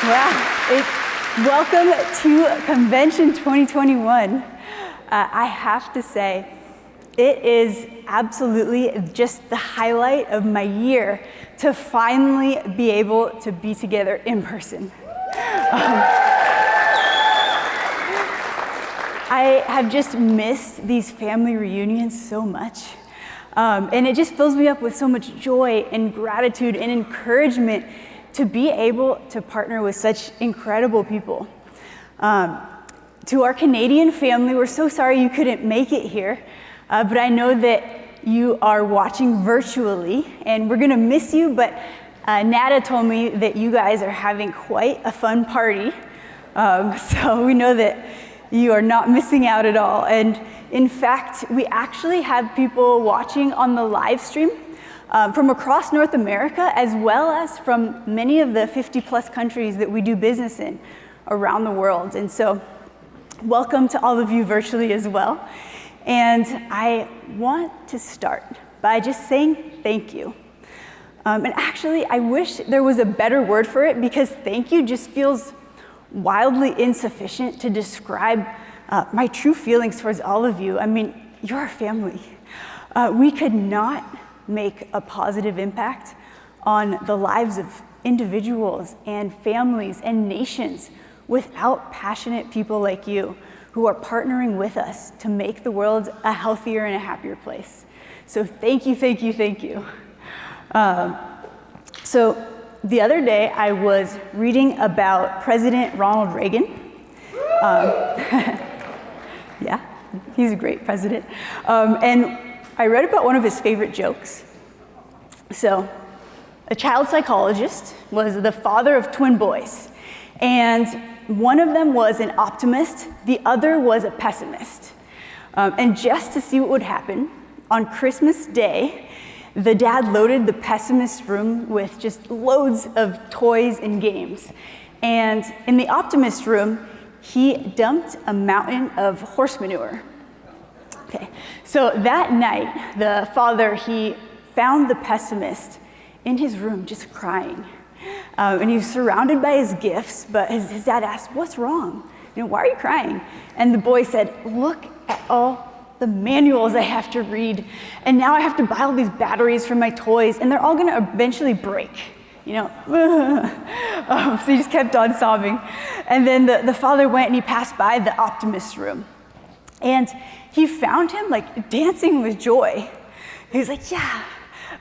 Welcome to Convention 2021. I have to say, it is absolutely just the highlight of my year to finally be able to be together in person. I have just missed these family reunions so much. And it just fills me up with so much joy and gratitude and encouragement to be able to partner with such incredible people. To our Canadian family, we're so sorry you couldn't make it here, but I know that you are watching virtually, and we're gonna miss you, but Nada told me that you guys are having quite a fun party, so we know that you are not missing out at all. And in fact, we actually have people watching on the live stream from across North America, as well as from many of the 50+ countries that we do business in around the world. And so welcome to all of you virtually as well. And I want to start by just saying thank you. And actually, I wish there was a better word for it, because thank you just feels wildly insufficient to describe my true feelings towards all of you. I mean, you're our family. We could not make a positive impact on the lives of individuals and families and nations without passionate people like you who are partnering with us to make the world a healthier and a happier place. So thank you, thank you, thank you. So the other day I was reading about President Ronald Reagan. Yeah, he's a great president. And I read about one of his favorite jokes. So, a child psychologist was the father of twin boys, and one of them was an optimist, the other was a pessimist. And just to see what would happen, on Christmas Day, the dad loaded the pessimist room with just loads of toys and games. And in the optimist room, he dumped a mountain of horse manure. Okay, so that night, the father, he found the pessimist in his room just crying. And he was surrounded by his gifts, but his dad asked, "What's wrong? You know, why are you crying?" And the boy said, "Look at all the manuals I have to read, and now I have to buy all these batteries for my toys, and they're all gonna eventually break." You know, so he just kept on sobbing. And then the father went and he passed by the optimist room. And he found him like dancing with joy. He was like, "Yeah."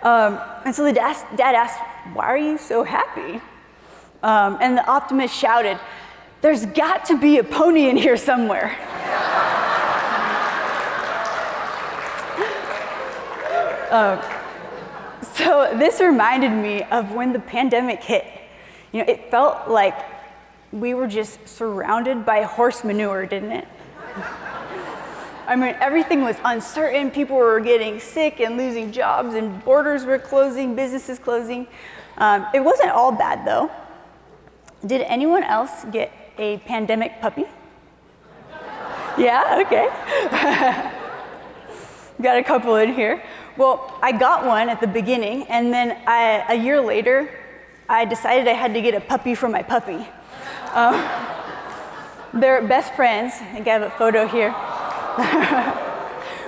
And so the dad asked, "Why are you so happy?" And the optimist shouted, "There's got to be a pony in here somewhere." So this reminded me of when the pandemic hit. You know, it felt like we were just surrounded by horse manure, didn't it? I mean, everything was uncertain. People were getting sick and losing jobs, and borders were closing, businesses closing. It wasn't all bad, though. Did anyone else get a pandemic puppy? Yeah, okay. Got a couple in here. Well, I got one at the beginning, and then a year later, I decided I had to get a puppy for my puppy. They're best friends. I think I have a photo here.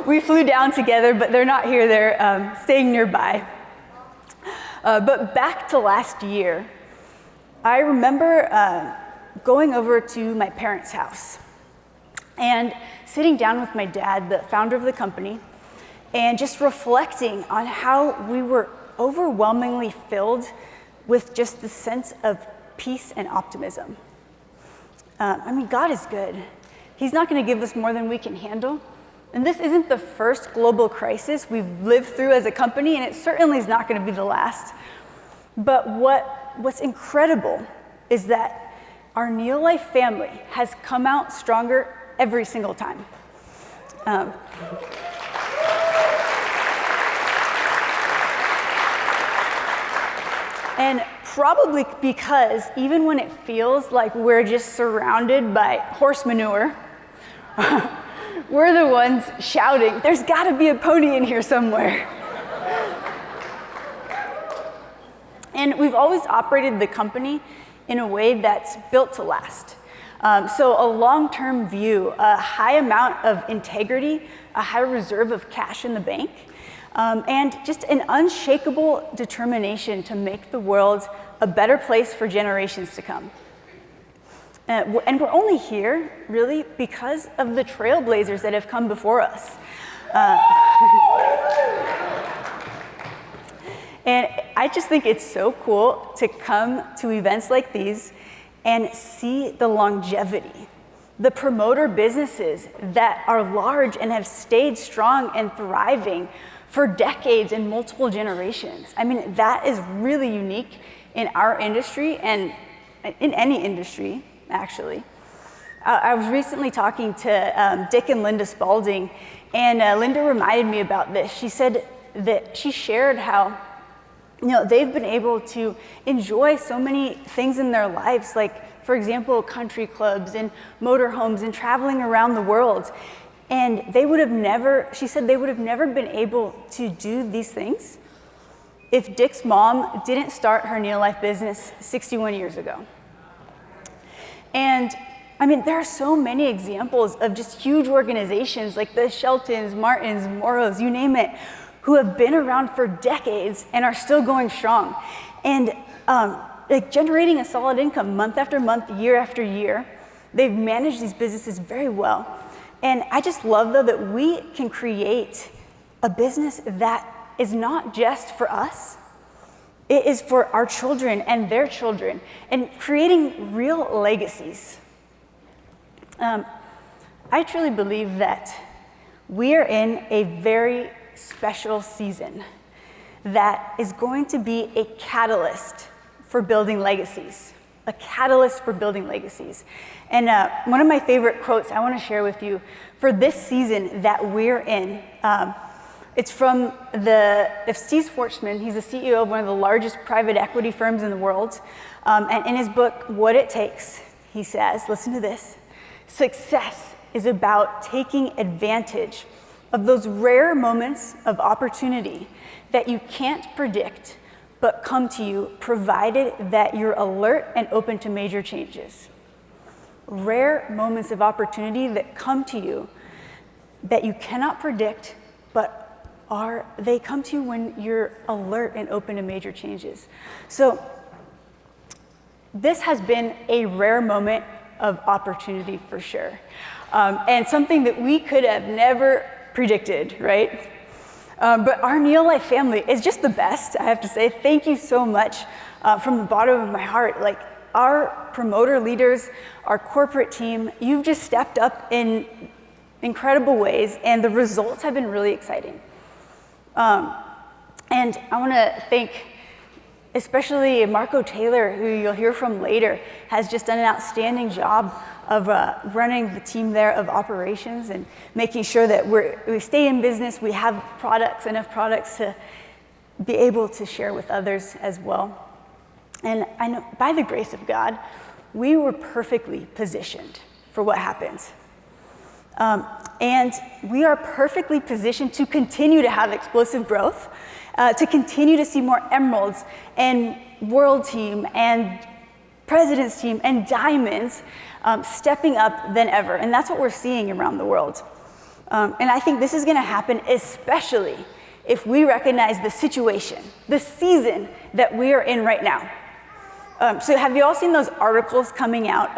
We flew down together, but they're not here. They're staying nearby. But back to last year, I remember going over to my parents' house and sitting down with my dad, the founder of the company, and just reflecting on how we were overwhelmingly filled with just the sense of peace and optimism. I mean, God is good. He's not going to give us more than we can handle. And this isn't the first global crisis we've lived through as a company, and it certainly is not going to be the last. But what's incredible is that our NeoLife family has come out stronger every single time. And probably because even when it feels like we're just surrounded by horse manure, we're the ones shouting, "There's got to be a pony in here somewhere." And we've always operated the company in a way that's built to last. So a long-term view, a high amount of integrity, a high reserve of cash in the bank, and just an unshakable determination to make the world a better place for generations to come. And we're only here, really, because of the trailblazers that have come before us. And I just think it's so cool to come to events like these and see the longevity, the promoter businesses that are large and have stayed strong and thriving for decades and multiple generations. I mean, that is really unique in our industry and in any industry, actually. I was recently talking to Dick and Linda Spalding, and Linda reminded me about this. She said that she shared how they've been able to enjoy so many things in their lives, like, for example, country clubs and motorhomes and traveling around the world. And she said they would have never been able to do these things if Dick's mom didn't start her NeoLife business 61 years ago. And I mean, there are so many examples of just huge organizations like the Sheltons, Martins, Moros, you name it, who have been around for decades and are still going strong. And generating a solid income month after month, year after year. They've managed these businesses very well. And I just love, though, that we can create a business that is not just for us. It is for our children and their children, and creating real legacies. I truly believe that we are in a very special season that is going to be a catalyst for building legacies. A catalyst for building legacies. And one of my favorite quotes I want to share with you for this season that we're in, it's from Steve Schwarzman. He's the CEO of one of the largest private equity firms in the world. And in his book, What It Takes, he says, listen to this, success is about taking advantage of those rare moments of opportunity that you can't predict but come to you, provided that you're alert and open to major changes. Rare moments of opportunity that come to you that you cannot predict, but they come to you when you're alert and open to major changes. So this has been a rare moment of opportunity for sure. And something that we could have never predicted, right? But our NeoLife family is just the best, I have to say. Thank you so much from the bottom of my heart. Like, our promoter leaders, our corporate team, you've just stepped up in incredible ways, and the results have been really exciting. And I want to thank especially Marco Taylor, who you'll hear from later, has just done an outstanding job of running the team there of operations and making sure that we stay in business, we have enough products to be able to share with others as well. And I know, by the grace of God, we were perfectly positioned for what happens. And we are perfectly positioned to continue to have explosive growth, to continue to see more emeralds and world team and president's team and diamonds stepping up than ever. And that's what we're seeing around the world. And I think this is going to happen especially if we recognize the situation, the season that we are in right now. So have you all seen those articles coming out?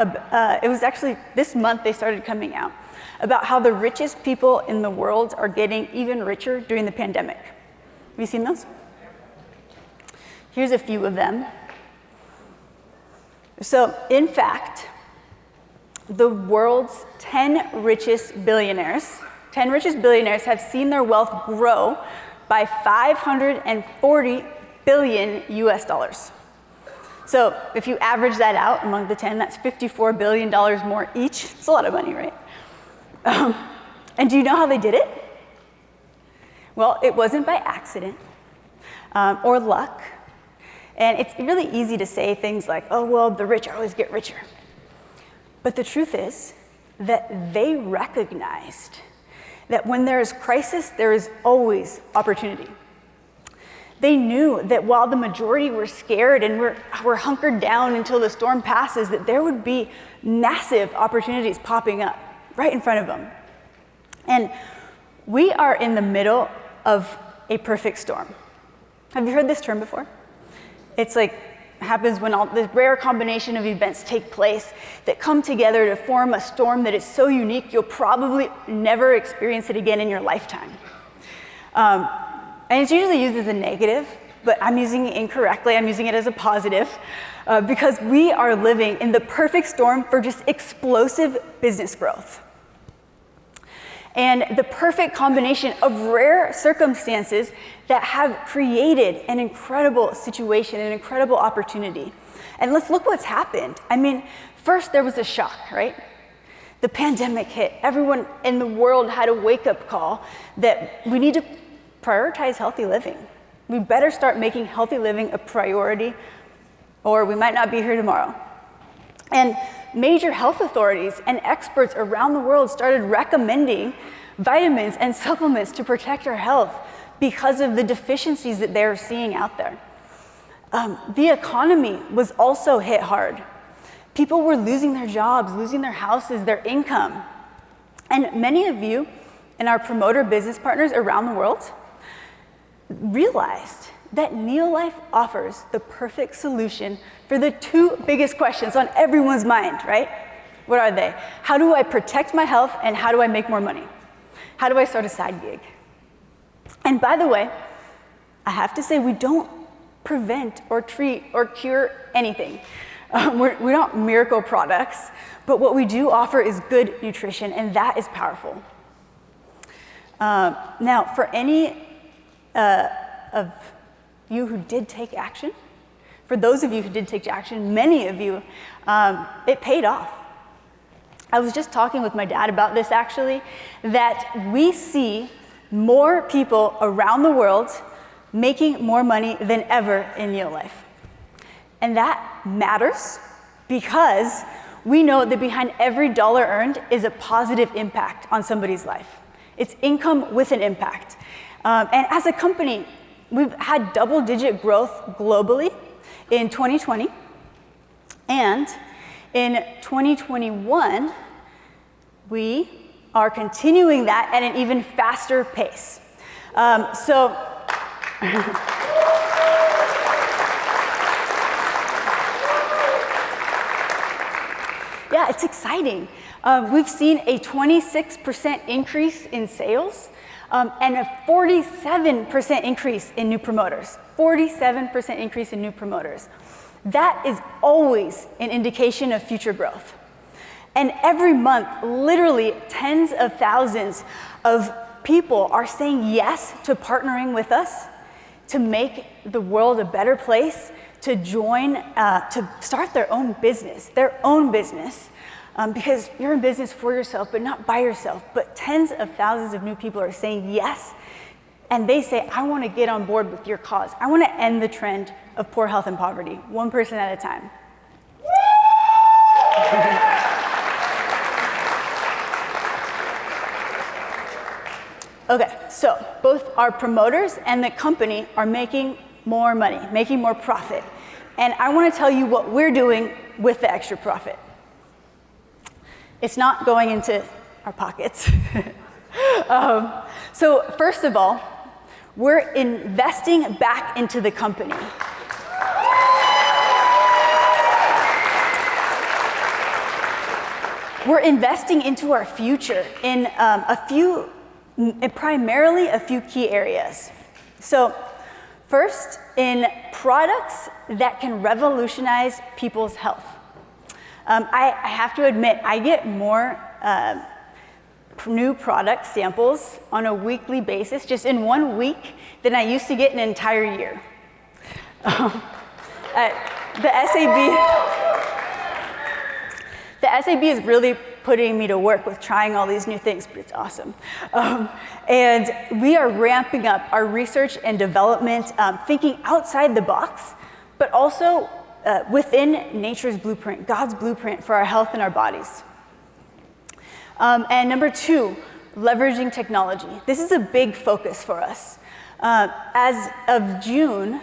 It was actually this month they started coming out about how the richest people in the world are getting even richer during the pandemic. Have you seen those? Here's a few of them. So, in fact, the world's 10 richest billionaires have seen their wealth grow by 540 billion US dollars. So if you average that out among the 10, that's $54 billion more each. It's a lot of money, right? And do you know how they did it? Well, it wasn't by accident or luck. And it's really easy to say things like, oh, well, the rich always get richer. But the truth is that they recognized that when there is crisis, there is always opportunity. They knew that while the majority were scared and were hunkered down until the storm passes, that there would be massive opportunities popping up right in front of them. And we are in the middle of a perfect storm. Have you heard this term before? It's like happens when all this rare combination of events take place that come together to form a storm that is so unique you'll probably never experience it again in your lifetime. And it's usually used as a negative, but I'm using it incorrectly. I'm using it as a positive because we are living in the perfect storm for just explosive business growth. And the perfect combination of rare circumstances that have created an incredible situation, an incredible opportunity. And let's look what's happened. I mean, first there was a shock, right? The pandemic hit. Everyone in the world had a wake-up call that we need to prioritize healthy living. We better start making healthy living a priority, or we might not be here tomorrow. And major health authorities and experts around the world started recommending vitamins and supplements to protect our health because of the deficiencies that they're seeing out there. The economy was also hit hard. People were losing their jobs, losing their houses, their income. And many of you and our promoter business partners around the world realized that NeoLife offers the perfect solution for the two biggest questions on everyone's mind, right? What are they? How do I protect my health, and how do I make more money? How do I start a side gig? And by the way, I have to say we don't prevent or treat or cure anything. We're not miracle products, but what we do offer is good nutrition, and that is powerful. Now, for any of you who did take action, for those of you who did take action, many of you, it paid off. I was just talking with my dad about this actually, that we see more people around the world making more money than ever in NeoLife. And that matters because we know that behind every dollar earned is a positive impact on somebody's life. It's income with an impact. And as a company, we've had double-digit growth globally in 2020. And in 2021, we are continuing that at an even faster pace. Yeah, it's exciting. We've seen a 26% increase in sales and a 47% increase in new promoters. 47% increase in new promoters. That is always an indication of future growth. And every month, literally tens of thousands of people are saying yes to partnering with us to make the world a better place, to join, to start their own business, because you're in business for yourself, but not by yourself. But tens of thousands of new people are saying yes, and they say, I want to get on board with your cause. I want to end the trend of poor health and poverty, one person at a time. Okay, so both our promoters and the company are making more money, making more profit. And I want to tell you what we're doing with the extra profit. It's not going into our pockets. So first of all, we're investing back into the company. We're investing into our future in primarily a few key areas. So first, in products that can revolutionize people's health. I have to admit, I get more new product samples on a weekly basis, just in 1 week, than I used to get an entire year. The SAB is really putting me to work with trying all these new things, but it's awesome. And we are ramping up our research and development, thinking outside the box, but also within nature's blueprint, God's blueprint for our health and our bodies. And number two, leveraging technology. This is a big focus for us. As of June,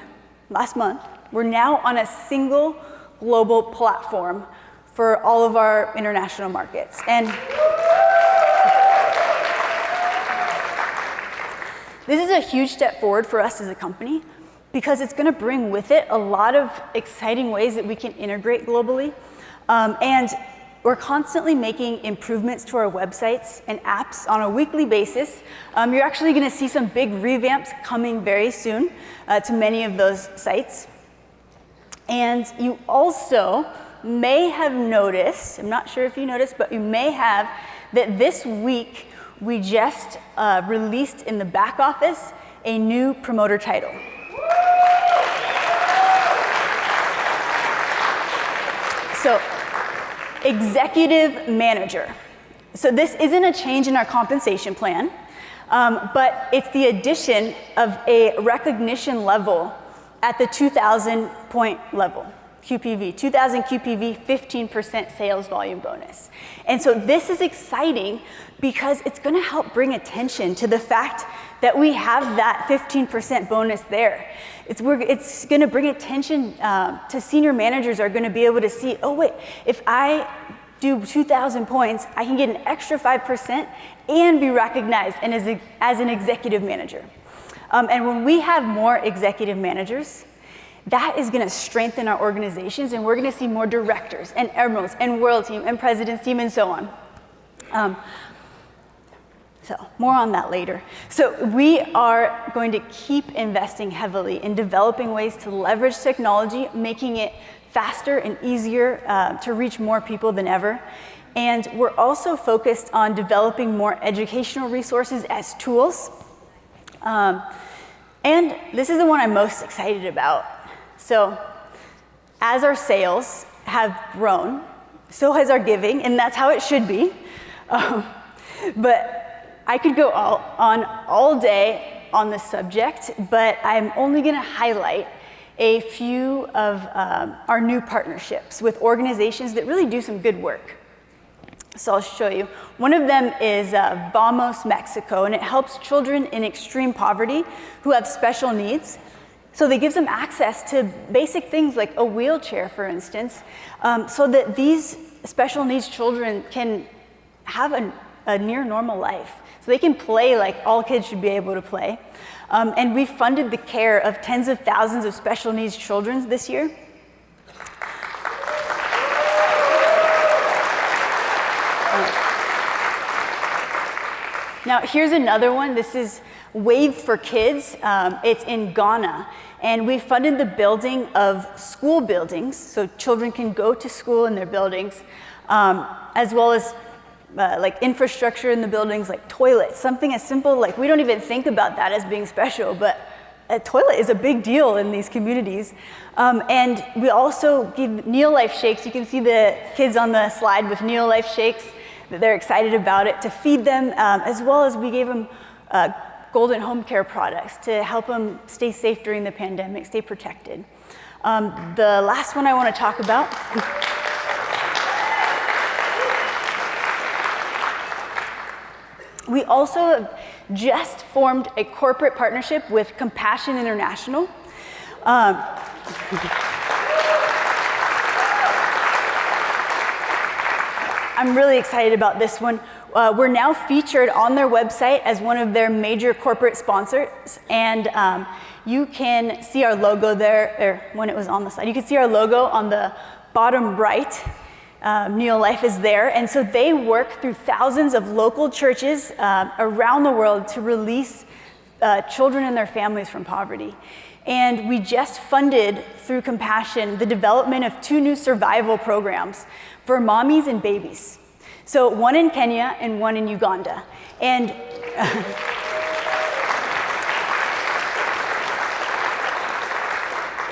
last month, we're now on a single global platform for all of our international markets. And this is a huge step forward for us as a company because it's going to bring with it a lot of exciting ways that we can integrate globally. And we're constantly making improvements to our websites and apps on a weekly basis. You're actually going to see some big revamps coming very soon to many of those sites. And you also may have noticed, I'm not sure if you noticed, but you may have, that this week we just released in the back office a new promoter title. So, executive manager. So this isn't a change in our compensation plan, but it's the addition of a recognition level at the 2,000 point level, QPV, 2,000 QPV, 15% sales volume bonus. And so this is exciting because it's gonna help bring attention to the fact that we have that 15% bonus there. It's gonna bring attention to senior managers are gonna be able to see, oh wait, if I do 2,000 points, I can get an extra 5% and be recognized as an executive manager. And when we have more executive managers, that is going to strengthen our organizations, and we're going to see more directors and admirals and world team and president's team and so on. So more on that later. So we are going to keep investing heavily in developing ways to leverage technology, making it faster and easier to reach more people than ever. And we're also focused on developing more educational resources as tools. And this is the one I'm most excited about. So as our sales have grown, so has our giving, and that's how it should be. But I could go on all day on this subject, but I'm only gonna highlight a few of our new partnerships with organizations that really do some good work. So I'll show you. One of them is Vamos Mexico, and it helps children in extreme poverty who have special needs. So they give them access to basic things like a wheelchair, for instance, so that these special needs children can have a near normal life. So they can play like all kids should be able to play. And we funded the care of tens of thousands of special needs children this year. Now, here's another one. This is Wave for Kids. It's in Ghana. And we funded the building of school buildings, so children can go to school in their buildings, as well as like infrastructure in the buildings, like toilets. Something as simple, like we don't even think about that as being special, but a toilet is a big deal in these communities. And we also give NeoLife shakes. You can see the kids on the slide with NeoLife shakes. They're excited about it, to feed them, as well as we gave them golden home care products to help them stay safe during the pandemic, stay protected. The last one I want to talk about we also have just formed a corporate partnership with Compassion International. I'm really excited about this one. We're now featured on their website as one of their major corporate sponsors, and you can see our logo there, or when it was on the slide, you can see our logo on the bottom right. NeoLife is there, and so they work through thousands of local churches around the world to release children and their families from poverty. And we just funded, through Compassion, the development of 2 new survival programs for mommies and babies. So one in Kenya and one in Uganda. And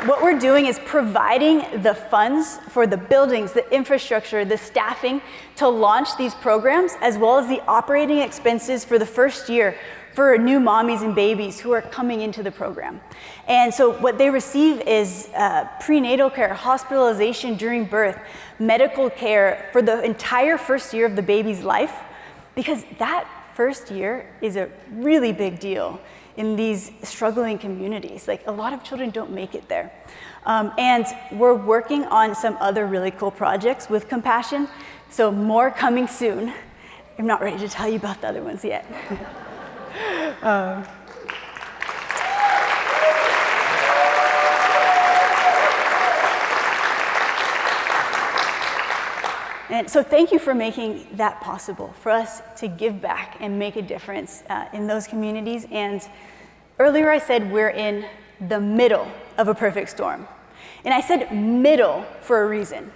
what we're doing is providing the funds for the buildings, the infrastructure, the staffing to launch these programs, as well as the operating expenses for the first year for new mommies and babies who are coming into the program. And so what they receive is prenatal care, hospitalization during birth, medical care for the entire first year of the baby's life, because that first year is a really big deal in these struggling communities. Like, a lot of children don't make it there. And we're working on some other really cool projects with Compassion, so more coming soon. I'm not ready to tell you about the other ones yet. And so thank you for making that possible, for us to give back and make a difference in those communities. And earlier I said we're in the middle of a perfect storm. And I said middle for a reason.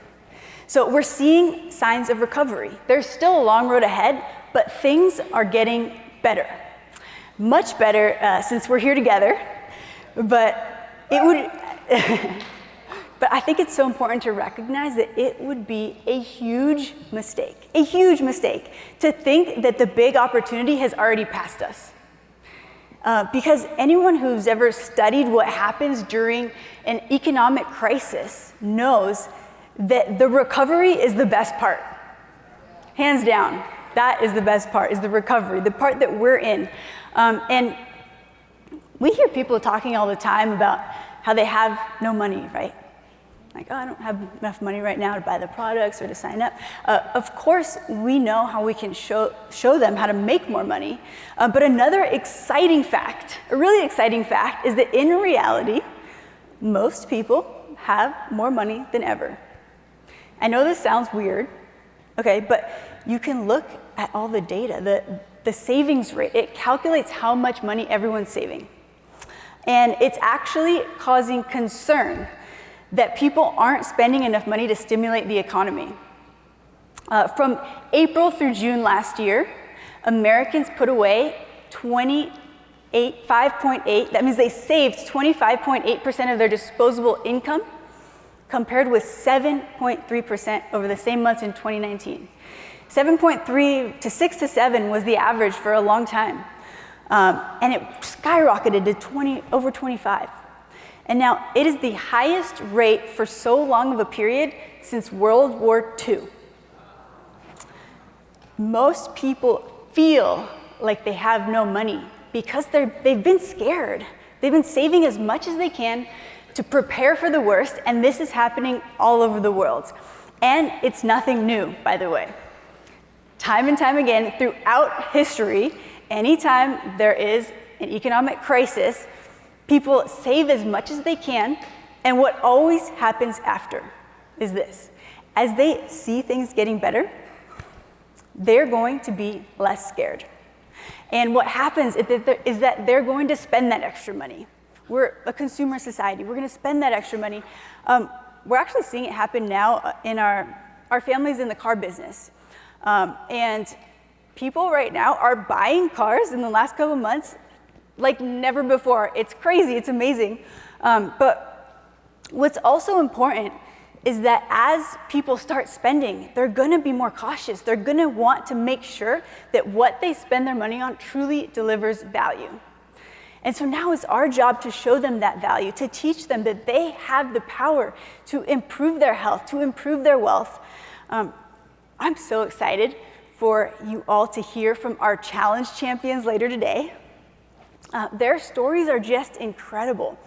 So we're seeing signs of recovery. There's still a long road ahead, but things are getting better. Much better since we're here together, but it would... But I think it's so important to recognize that it would be a huge mistake to think that the big opportunity has already passed us. Because anyone who's ever studied what happens during an economic crisis knows that the recovery is the best part. Hands down, that is the best part, is the recovery, the part that we're in. And we hear people talking all the time about how they have no money, right? Like, oh, I don't have enough money right now to buy the products or to sign up. Of course, we know how we can show them how to make more money. But another exciting fact, a really exciting fact, is that in reality, most people have more money than ever. I know this sounds weird, okay, but you can look at all the data. The savings rate, it calculates how much money everyone's saving. And it's actually causing concern that people aren't spending enough money to stimulate the economy. From April through June last year, Americans put away 5.8, that means they saved 25.8% of their disposable income, compared with 7.3% over the same months in 2019. 7.3 to 6 to 7 was the average for a long time. And it skyrocketed to over 25. And now it is the highest rate for so long of a period since World War II. Most people feel like they have no money because they've been scared. They've been saving as much as they can to prepare for the worst, and this is happening all over the world. And it's nothing new, by the way. Time and time again, throughout history, anytime there is an economic crisis, people save as much as they can, and what always happens after is this. As they see things getting better, they're going to be less scared. And what happens is that they're going to spend that extra money. We're a consumer society. We're going to spend that extra money. We're actually seeing it happen now in our families in the car business. And people right now are buying cars in the last couple of months like never before. It's crazy, it's amazing. But what's also important is that as people start spending, they're gonna be more cautious. They're gonna want to make sure that what they spend their money on truly delivers value. And so now it's our job to show them that value, to teach them that they have the power to improve their health, to improve their wealth. I'm so excited for you all to hear from our challenge champions later today. Their stories are just incredible.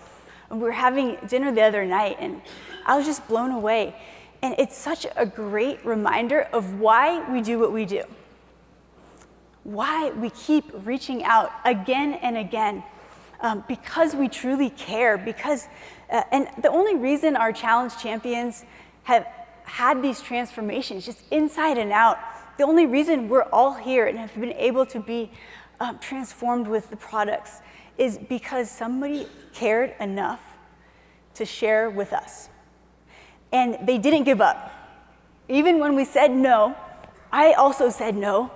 We were having dinner the other night, and I was just blown away. And it's such a great reminder of why we do what we do, why we keep reaching out again and again, because we truly care, and the only reason our challenge champions have had these transformations, just inside and out, the only reason we're all here and have been able to be transformed with the products is because somebody cared enough to share with us. And they didn't give up. Even when we said no, I also said no,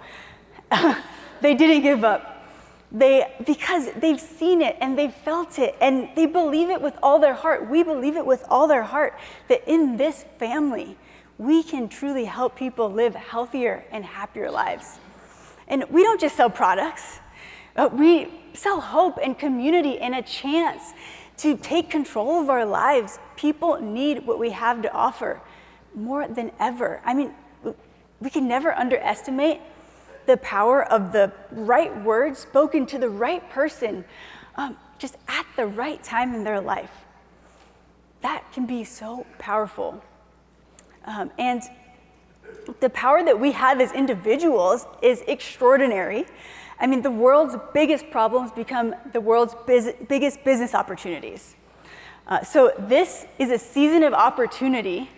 they didn't give up. Because they've seen it and they've felt it and they believe it with all their heart. We believe it with all their heart that in this family, we can truly help people live healthier and happier lives. And we don't just sell products, we sell hope and community and a chance to take control of our lives. People need what we have to offer more than ever. I mean, we can never underestimate the power of the right words spoken to the right person, just at the right time in their life. That can be so powerful. And the power that we have as individuals is extraordinary. I mean, the world's biggest problems become the world's biggest business opportunities. So this is a season of opportunity.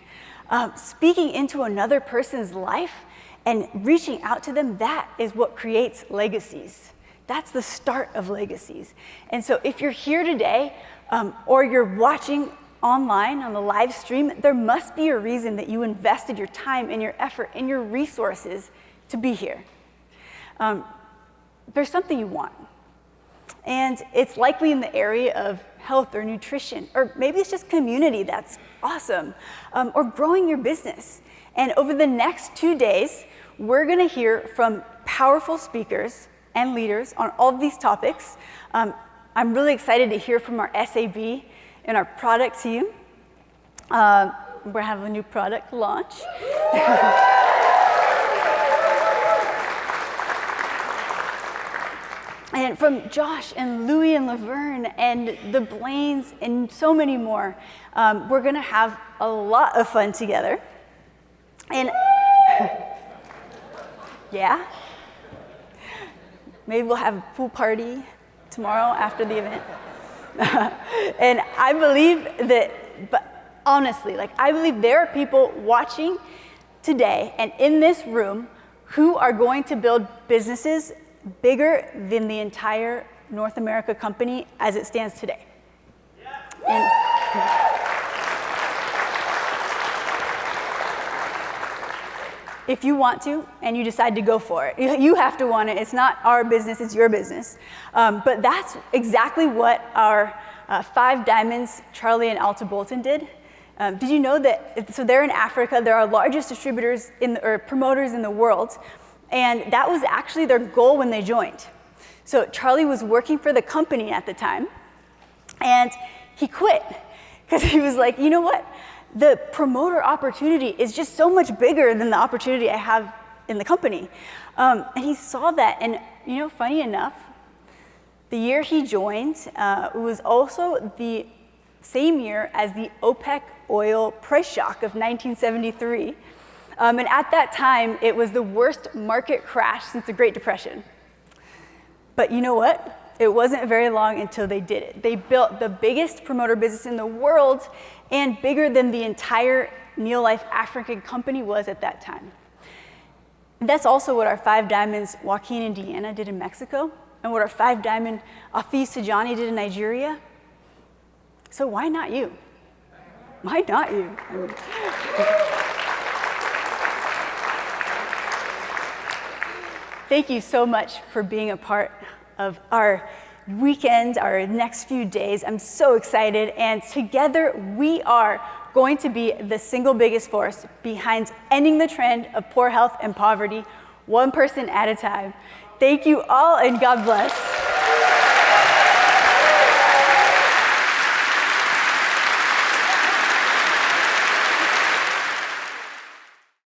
Speaking into another person's life and reaching out to them, that is what creates legacies. That's the start of legacies. And so if you're here today, or you're watching online on the live stream, there must be a reason that you invested your time and your effort and your resources to be here. There's something you want. And it's likely in the area of health or nutrition, or maybe it's just community that's awesome, or growing your business. And over the next 2 days, we're gonna hear from powerful speakers and leaders on all of these topics. I'm really excited to hear from our SAB and our product team. We're having a new product launch. And from Josh and Louie and Laverne and the Blaines and so many more, we're gonna have a lot of fun together. And yeah, maybe we'll have a pool party tomorrow after the event. And I believe that, but honestly, like I believe there are people watching today and in this room who are going to build businesses bigger than the entire North America company as it stands today. And if you want to and you decide to go for it, you have to want it. It's not our business, it's your business. But that's exactly what our 5 Diamonds, Charlie and Alta Bolton did. Did you know that, so they're in Africa, they're our largest distributors or promoters in the world. And that was actually their goal when they joined. So Charlie was working for the company at the time, and he quit because he was like, you know what? The promoter opportunity is just so much bigger than the opportunity I have in the company. And he saw that, and you know, funny enough, the year he joined, it was also the same year as the OPEC oil price shock of 1973. And at that time, it was the worst market crash since the Great Depression. But you know what? It wasn't very long until they did it. They built the biggest promoter business in the world and bigger than the entire NeoLife African company was at that time. And that's also what our 5 Diamonds Joaquin and Deanna did in Mexico, and what our 5 Diamond Afis Tajani did in Nigeria. So why not you? Why not you? Thank you so much for being a part of our weekend, our next few days. I'm so excited, and together we are going to be the single biggest force behind ending the trend of poor health and poverty, one person at a time. Thank you all, and God bless.